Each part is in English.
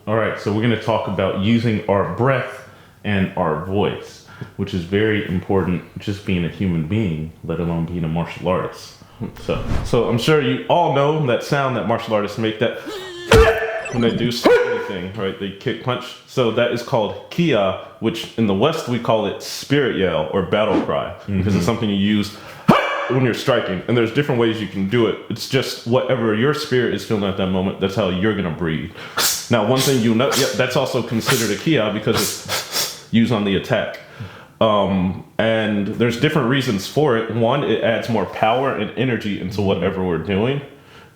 All right, so we're going to talk about using our breath and our voice, which is very important just being a human being, let alone being a martial artist. So I'm sure you all know that sound that martial artists make, that when they do anything, right? They kick, punch. So that is called kia, which in the West we call it spirit yell or battle cry, because it's something you use when you're striking. And there's different ways you can do it. It's just whatever your spirit is feeling at that moment, that's how you're gonna breathe. Now, one thing you know, that's also considered a kia because it's used on the attack. And there's different reasons for it. One, it adds more power and energy into whatever we're doing.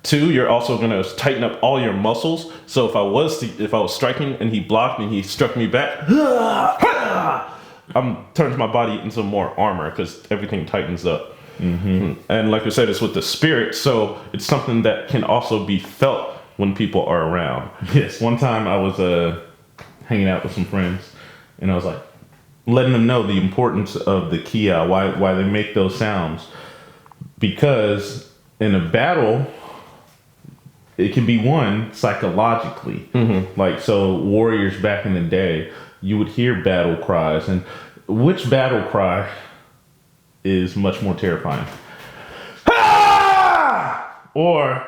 Two, you're also going to tighten up all your muscles. So if I was striking and he blocked and he struck me back, I'm turning my body into more armor because everything tightens up. And like I said, it's with the spirit, so it's something that can also be felt when people are around. Yes, one time I was hanging out with some friends, and I was like letting them know the importance of the kia, why they make those sounds, because in a battle it can be won psychologically. Like, so warriors back in the day, you would hear battle cries, and which battle cry is much more terrifying? Ah! Or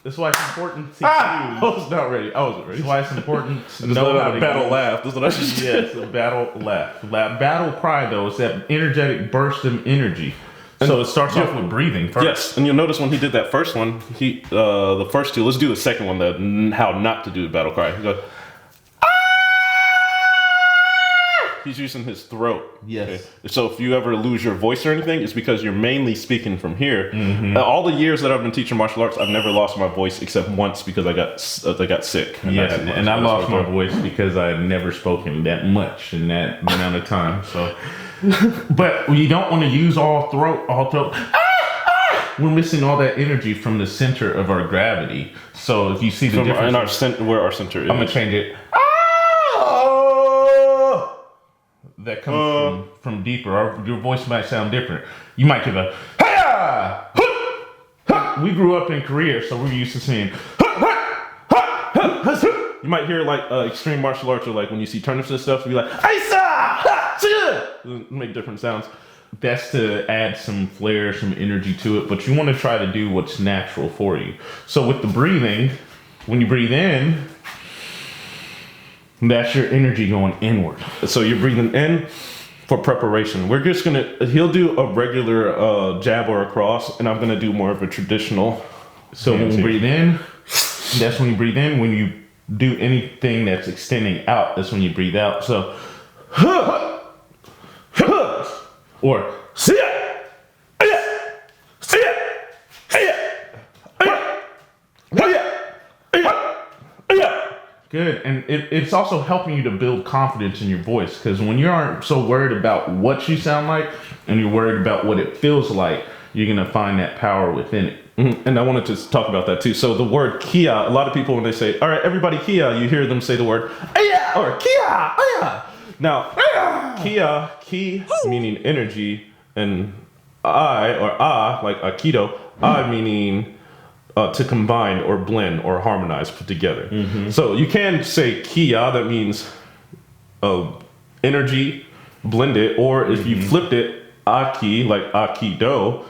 that's why it's important to I was not ready. I wasn't ready. That's why it's important to Know know how a to battle use- laugh. That's what I just did. Yes, a battle laugh. Battle cry, though, is that energetic burst of energy. So it starts off with breathing first. Yes, and you'll notice when he did that first one, the first two. Let's do the second one. How not to do the battle cry. He goes, ah! He's using his throat. Yes. Okay? So if you ever lose your voice or anything, it's because you're mainly speaking from here. All the years that I've been teaching martial arts, I've never lost my voice except once because I got sick. Yes, and I lost my voice because I had never spoken that much in that amount of time. So, but you don't want to use all throat. We're missing all that energy from the center of our gravity. So if you see the difference, where our center is. I'm gonna change it. That comes from deeper. Your voice might sound different. You might give a "Hiya!" We grew up in Korea, so we're used to seeing. You might hear like extreme martial arts, or like when you see turnips and stuff, be like "Aisa!" Make different sounds. That's to add some flair, some energy to it, but you want to try to do what's natural for you. So with the breathing, when you breathe in, that's your energy going inward. So you're breathing in for preparation. We're just he'll do a regular jab or a cross, and I'm gonna do more of a traditional. So when you breathe in, that's when you breathe in. When you do anything that's extending out, that's when you breathe out. So, or see it. Good, and it's also helping you to build confidence in your voice, because when you aren't so worried about what you sound like and you're worried about what it feels like, you're gonna find that power within it. And I wanted to talk about that too. So the word kia, a lot of people when they say, "All right, everybody kia," you hear them say the word "aya" or "kia." Aya. Now, kia, ki meaning energy, and I or like aikido, I meaning to combine or blend or harmonize, put together. So you can say kia, that means energy, blend it, or if you flipped it, aki, like aikido,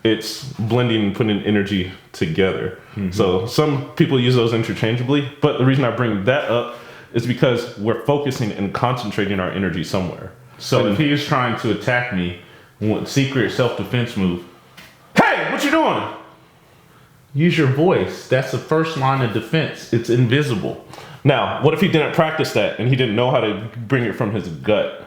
it's blending and putting energy together. So some people use those interchangeably, but the reason I bring that up is because we're focusing and concentrating our energy somewhere. So if he is trying to attack me, secret self-defense move, hey, what you doing? Use your voice. That's the first line of defense. It's invisible. Now, what if he didn't practice that and he didn't know how to bring it from his gut?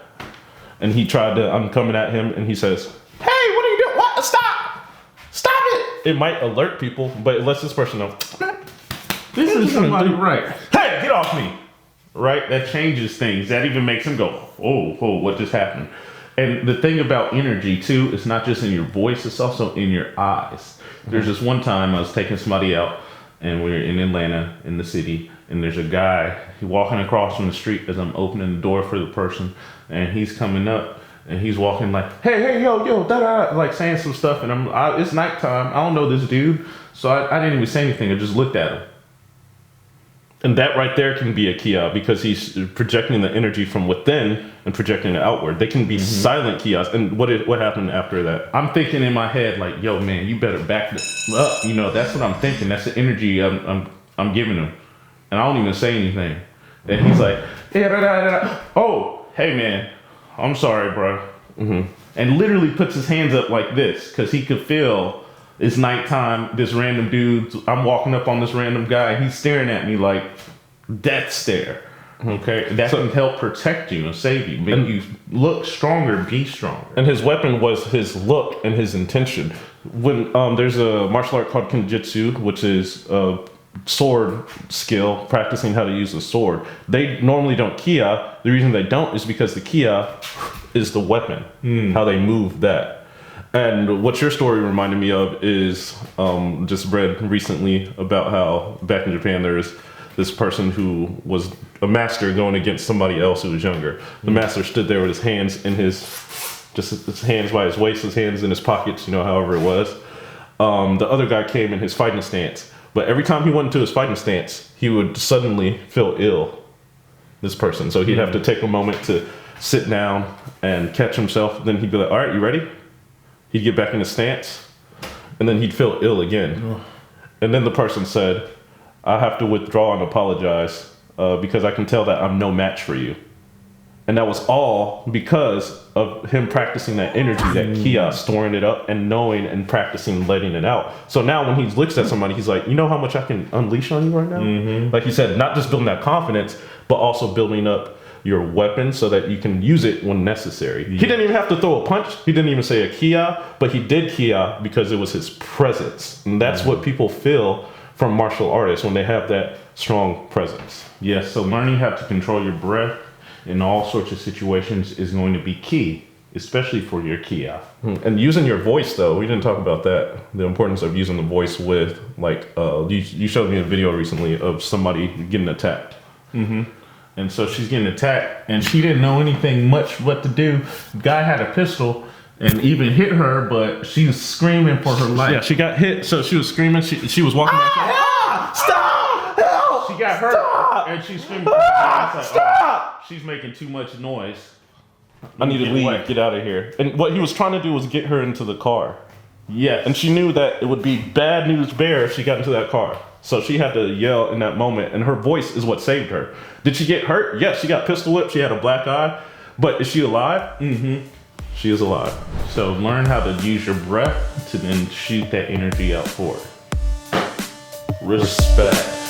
And he tried to, I'm coming at him and he says, "Hey, what are you doing? What? Stop! Stop it!" It might alert people, but it lets this person know, This is somebody right. Hey, get off me. Right? That changes things. That even makes him go, oh, what just happened? And the thing about energy too, it's not just in your voice, it's also in your eyes. There's this one time I was taking somebody out and we were in Atlanta in the city, and there's a guy walking across from the street as I'm opening the door for the person, and he's coming up and he's walking like, hey, yo, da, like saying some stuff, and it's nighttime. I don't know this dude. So I didn't even say anything. I just looked at him. And that right there can be a kia because he's projecting the energy from within and projecting it outward. They can be silent kias. And what happened after that? I'm thinking in my head like, yo, man, you better back this up. You know, that's what I'm thinking. That's the energy I'm giving him. And I don't even say anything. And he's like, oh, hey, man, I'm sorry, bro. And literally puts his hands up like this because he could feel it's nighttime. This random dude, I'm walking up on this random guy. And he's staring at me like death stare. Okay, that can help protect you and save you, make you look stronger, be stronger. And his weapon was his look and his intention. When there's a martial art called Kenjutsu, which is a sword skill, practicing how to use a sword. They normally don't kia. The reason they don't is because the kia is the weapon, how they move that. And what your story reminded me of is just read recently about how back in Japan there's this person who was a master going against somebody else who was younger. The master stood there with his hands in his hands by his waist, his hands in his pockets, you know, however it was. The other guy came in his fighting stance, but every time he went into his fighting stance, he would suddenly feel ill, this person. So he'd have to take a moment to sit down and catch himself. Then he'd be like, all right, you ready? He'd get back in his stance, and then he'd feel ill again. And then the person said, I have to withdraw and apologize because I can tell that I'm no match for you. And that was all because of him practicing that energy, that kia, storing it up and knowing and practicing letting it out. So now when he looks at somebody, he's like, you know how much I can unleash on you right now? Like you said, not just building that confidence, but also building up your weapon so that you can use it when necessary. He didn't even have to throw a punch. He didn't even say a kia, but he did kia because it was his presence. And that's what people feel from martial artists when they have that strong presence. Yes, so learning how to control your breath in all sorts of situations is going to be key, especially for your kia. And using your voice, though, we didn't talk about that. The importance of using the voice with, like, you showed me a video recently of somebody getting attacked. And so she's getting attacked, and she didn't know anything much what to do. The guy had a pistol and even hit her, but she was screaming for her life. Yeah, she got hit, so she was screaming. She was walking back. Stop! Help! She got hurt, and she's screaming. Stop! She's making too much noise. I need to leave. Get out of here. And what he was trying to do was get her into the car. Yes. And she knew that it would be bad news bear if she got into that car. So she had to yell in that moment, and her voice is what saved her. Did she get hurt? Yes, she got pistol whipped. She had a black eye. But is she alive? She is alive. So learn how to use your breath to then shoot that energy out forward. Respect.